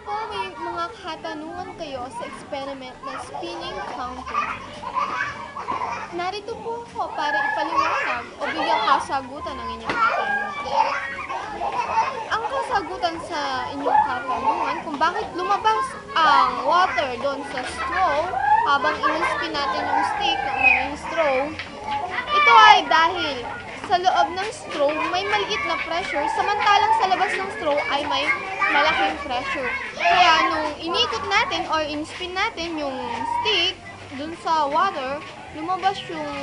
po may mga katanungan kayo sa experiment na spinning fountain. Narito po ako para ipaliwanag o bigyang kasagutan ng inyong katanungan. Ang kasagutan sa inyong katanungan kung bakit lumabas ang water doon sa straw habang in-spin natin yung stick na may straw, ito ay dahil sa loob ng straw may maliit na pressure, samantalang sa labas ng straw ay may malaking pressure. Kaya nung inikot natin or in-spin natin yung stick dun sa water, lumabas yung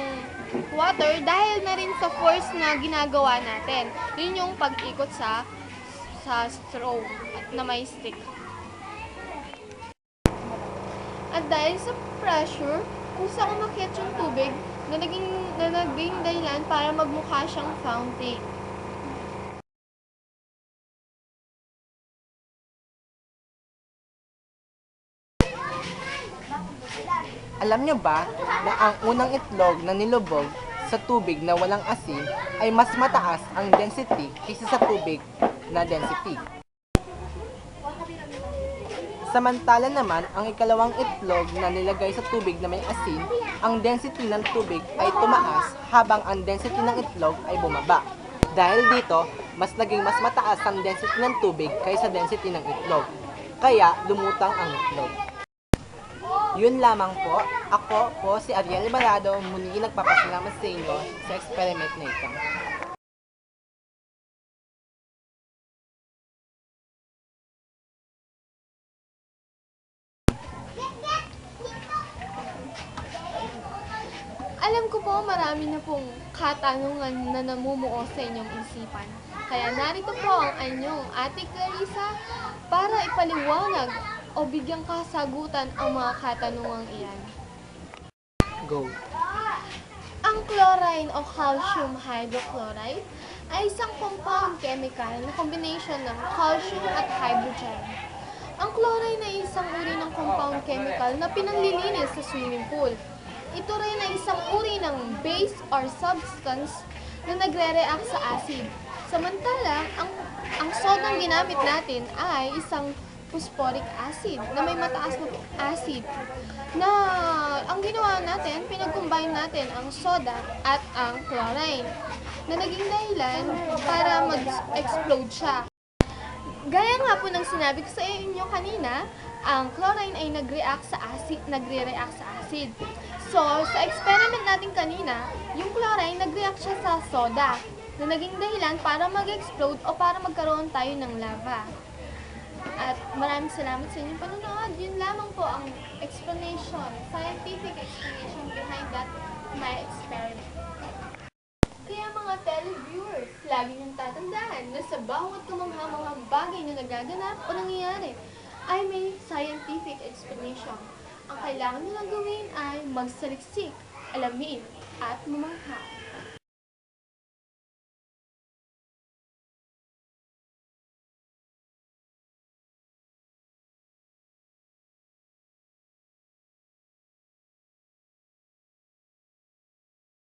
water dahil na rin sa force na ginagawa natin. Yun yung pag-ikot sa straw na may stick. At dahil sa pressure, kung saan umakyat yung tubig, na naging dahilan para magmukha siyang fountain. Alam nyo ba na ang unang itlog na nilubog sa tubig na walang asin ay mas mataas ang density kaysa sa tubig na density? Samantala naman, ang ikalawang itlog na nilagay sa tubig na may asin, ang density ng tubig ay tumaas habang ang density ng itlog ay bumaba. Dahil dito, mas mataas ang density ng tubig kaysa density ng itlog. Kaya, lumutang ang itlog. Yun lamang po. Ako po si Ariel Alvarado, muli nagpapasalamat sa inyo sa experiment na ito. Alam ko po marami na pong katanungan na namumuo sa inyong isipan. Kaya narito po ang inyong Ate Clarissa para ipaliwanag o bigyang kasagutan ang mga katanungang iyan. Go! Ang chlorine o calcium hydrochloride ay isang compound chemical na combination ng calcium at hydrogen. Ang chlorine ay isang uri ng compound chemical na pinanlilinis sa swimming pool. Ito rin ay isang uri ng base or substance na nagre-react sa acid. Samantala, ang sodang ginamit natin ay isang phosphoric acid na may mataas na acid na ang ginawa natin, pinag-combine natin ang soda at ang chlorine na naging dahilan para mag-explode siya. Gaya nga po ng sinabi ko sa inyo kanina, ang chlorine ay nagre-react sa acid. So, sa experiment natin kanina, yung chlorine nag-react siya sa soda na naging dahilan para mag-explode o para magkaroon tayo ng lava. At maraming salamat sa inyong panonood. Yun lamang po ang explanation, scientific explanation behind that my experiment. Kaya mga televiewers, lagi niyong tatandaan na sa bawat kamangha-manghang bagay na nagaganap o nangyayari ay may scientific explanation. Ang kailangan nilang gawin ay magsaliksik, alamin, at mamangha.